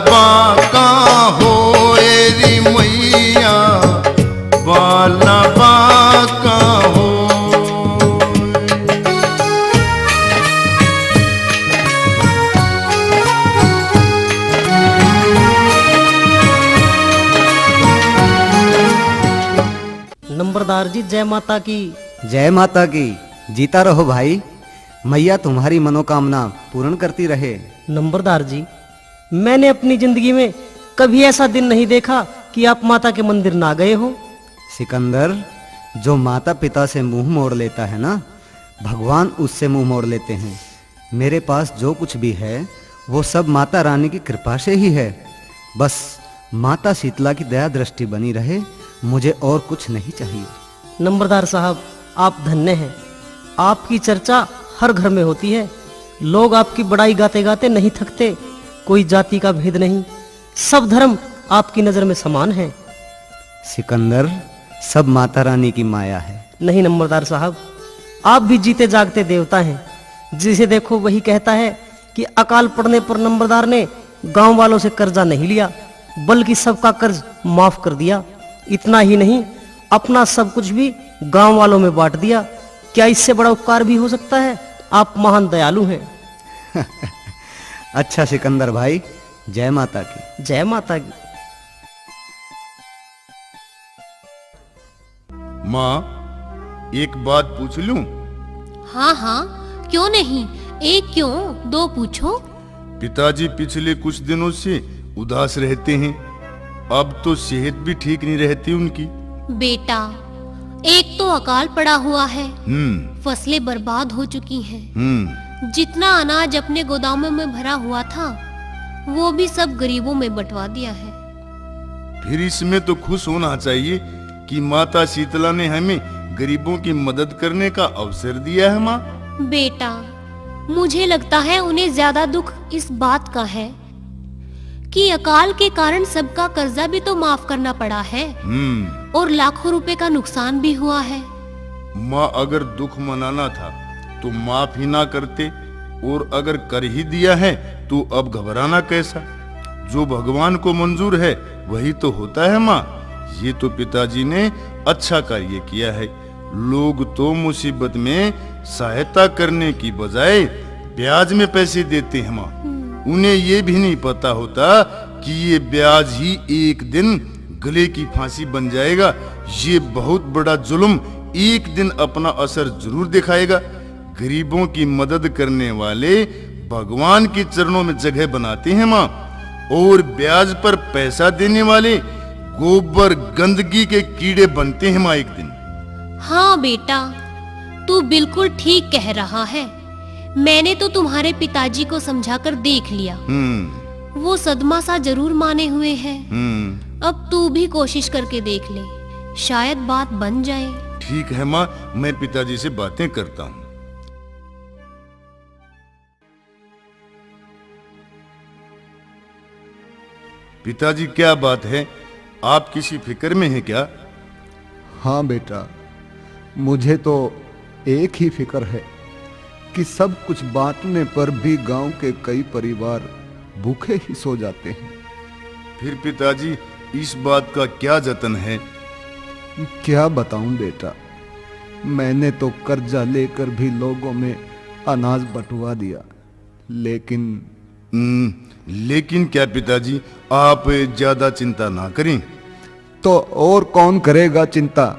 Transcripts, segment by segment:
बाका होए री मैया, बाला बाका हो। नंबरदार जी जय माता की। जय माता की। जीता रहो भाई, मैया तुम्हारी मनोकामना पूर्ण करती रहे। नंबरदार जी, मैंने अपनी जिंदगी में कभी ऐसा दिन नहीं देखा कि आप माता के मंदिर ना गए हो। सिकंदर, जो माता पिता से मुंह मोड़ लेता है ना, भगवान उससे मुंह मोड़ लेते हैं। मेरे पास जो कुछ भी है वो सब माता रानी की कृपा से ही है। बस माता शीतला की दया दृष्टि बनी रहे, मुझे और कुछ नहीं चाहिए। नंबरदार साहब, आप धन्य हैं। आपकी चर्चा हर घर में होती है। लोग आपकी बड़ाई गाते गाते नहीं थकते। कोई जाति का भेद नहीं, सब धर्म आपकी नजर में समान है। सिकंदर, सब माता रानी की माया है। नहीं नंबरदार साहब, आप भी जीते जागते देवता हैं। जिसे देखो वही कहता है कि अकाल पड़ने पर नंबरदार ने गांव वालों से कर्जा नहीं लिया, बल्कि सबका कर्ज माफ कर दिया। इतना ही नहीं, अपना सब कुछ भी गांव वालों में बांट दिया। क्या इससे बड़ा उपकार भी हो सकता है? आप महान दयालु हैं। अच्छा सिकंदर भाई, जय माता की। जय माता की। माँ, एक बात पूछ लूं? हाँ हाँ, क्यों नहीं। एक क्यों, दो पूछो। पिताजी पिछले कुछ दिनों से उदास रहते हैं। अब तो सेहत भी ठीक नहीं रहती उनकी। बेटा, एक तो अकाल पड़ा हुआ है, फसलें बर्बाद हो चुकी हैं। जितना अनाज अपने गोदामों में भरा हुआ था वो भी सब गरीबों में बंटवा दिया है। फिर इसमें तो खुश होना चाहिए कि माता शीतला ने हमें गरीबों की मदद करने का अवसर दिया है। माँ बेटा, मुझे लगता है उन्हें ज्यादा दुख इस बात का है कि अकाल के कारण सबका कर्जा भी तो माफ करना पड़ा है और लाखों रुपए का नुकसान भी हुआ है। माँ, अगर दुख मनाना था तो माफ ही ना करते, और अगर कर ही दिया है तो अब घबराना कैसा? जो भगवान को मंजूर है वही तो होता है। माँ, ये तो पिताजी ने अच्छा कार्य किया है। लोग तो मुसीबत में सहायता करने की बजाय ब्याज में पैसे देते हैं। माँ, उन्हें ये भी नहीं पता होता कि ये ब्याज ही एक दिन गले की फांसी बन जाएगा। ये बहुत बड़ा जुल्म एक दिन अपना असर जरूर दिखाएगा। गरीबों की मदद करने वाले भगवान के चरणों में जगह बनाते हैं। माँ, और ब्याज पर पैसा देने वाले गोबर गंदगी के कीड़े बनते हैं। माँ, एक दिन। हाँ बेटा, तू बिल्कुल ठीक कह रहा है। मैंने तो तुम्हारे पिताजी को समझाकर देख लिया। वो सदमा सा जरूर माने हुए हैं। अब तू भी कोशिश करके देख ले, शायद बात बन जाए। ठीक है माँ, मैं पिताजी से बातें करता हूँ। पिताजी, क्या बात है? आप किसी फिक्र में हैं क्या? हाँ बेटा, मुझे तो एक ही फिक्र है कि सब कुछ बांटने पर भी गांव के कई परिवार भूखे ही सो जाते हैं। फिर पिताजी, इस बात का क्या जतन है? क्या बताऊं बेटा, मैंने तो कर्जा लेकर भी लोगों में अनाज बंटवा दिया, लेकिन क्या पिताजी, आप ज्यादा चिंता ना करें। तो और कौन करेगा चिंता?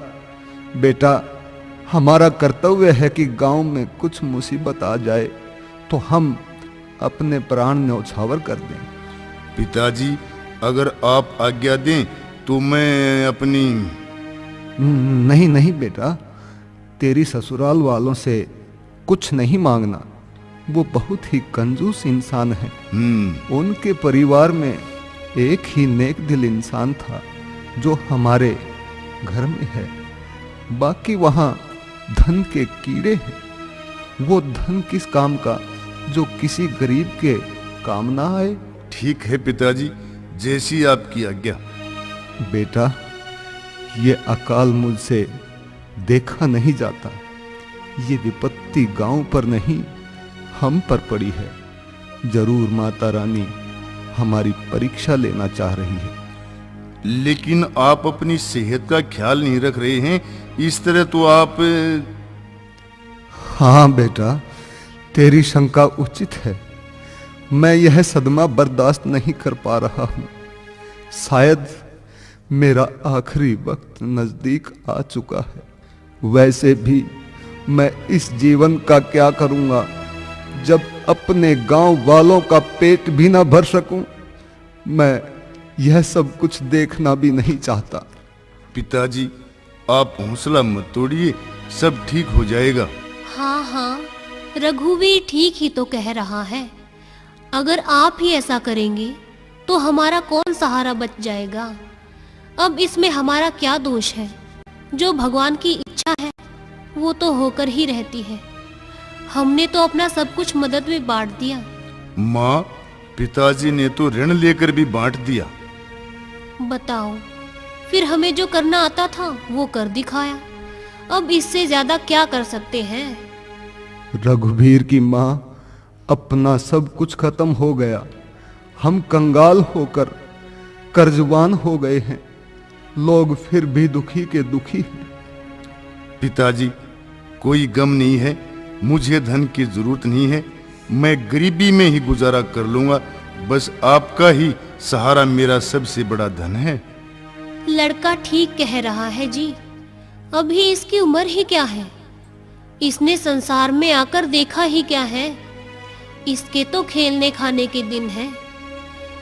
बेटा, हमारा कर्तव्य है कि गांव में कुछ मुसीबत आ जाए तो हम अपने प्राण न्यौछावर कर दें। पिताजी, अगर आप आज्ञा दें तो मैं अपनी... नहीं नहीं बेटा, तेरी ससुराल वालों से कुछ नहीं मांगना। वो बहुत ही कंजूस इंसान है। उनके परिवार में एक ही नेक दिल इंसान था जो हमारे घर में है। बाकी वहां धन के कीड़े हैं। वो धन किस काम का जो किसी गरीब के काम ना आए। ठीक है पिताजी, जैसी आपकी आज्ञा। बेटा, ये अकाल मुझसे देखा नहीं जाता। ये विपत्ति गांव पर नहीं, हम पर पड़ी है। जरूर माता रानी हमारी परीक्षा लेना चाह रही है। लेकिन आप अपनी सेहत का ख्याल नहीं रख रहे हैं। इस तरह तो आप हाँ बेटा, तेरी शंका उचित है। मैं यह सदमा बर्दाश्त नहीं कर पा रहा हूं। शायद मेरा आखिरी वक्त नजदीक आ चुका है। वैसे भी मैं इस जीवन का क्या करूंगा जब अपने गांव वालों का पेट भी ना भर सकूं। मैं यह सब कुछ देखना भी नहीं चाहता। पिताजी, आप हौसला मत तोड़िए, सब ठीक हो जाएगा। हाँ हाँ, रघुवीर ठीक ही तो कह रहा है। अगर आप ही ऐसा करेंगे तो हमारा कौन सहारा बच जाएगा। अब इसमें हमारा क्या दोष है। जो भगवान की इच्छा है वो तो होकर ही रहती है। हमने तो अपना सब कुछ मदद में बांट दिया। माँ, पिताजी ने तो ऋण लेकर भी बांट दिया। बताओ, फिर हमें जो करना आता था वो कर दिखाया। अब इससे ज्यादा क्या कर सकते हैं। रघुवीर की माँ, अपना सब कुछ खत्म हो गया। हम कंगाल होकर कर्जवान हो गए हैं। लोग फिर भी दुखी के दुखी हैं। पिताजी, कोई गम नहीं है। मुझे धन की जरूरत नहीं है। मैं गरीबी में ही गुजारा कर लूंगा। बस आपका ही सहारा मेरा सबसे बड़ा धन है। लड़का ठीक कह रहा है जी। अभी इसकी उम्र ही क्या है। इसने संसार में आकर देखा ही क्या है। इसके तो खेलने खाने के दिन हैं।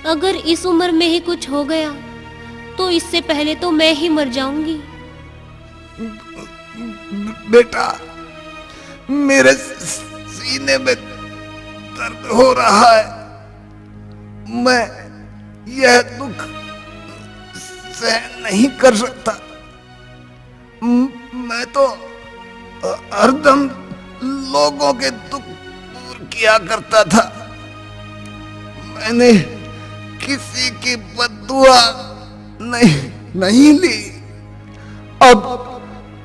अगर इस उम्र में ही कुछ हो गया तो इससे पहले तो मैं ही मर जाऊंगी। बेटा, मेरे सीने में दर्द हो रहा है। मैं यह दुख सहन नहीं कर सकता। मैं तो हरदम लोगों के दुख दूर किया करता था। मैंने किसी की बद्दुआ नहीं ली।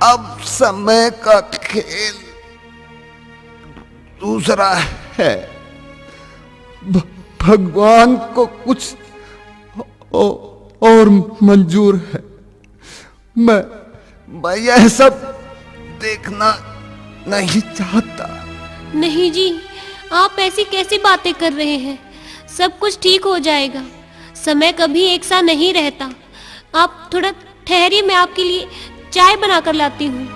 अब समय का खेल दूसरा है। भगवान को कुछ और मंजूर है। मैं यह सब देखना नहीं चाहता। नहीं जी, आप ऐसी कैसी बातें कर रहे हैं। सब कुछ ठीक हो जाएगा। समय कभी एक सा नहीं रहता। आप थोड़ा ठहरिए, मैं आपके लिए चाय बना कर लाती हूँ।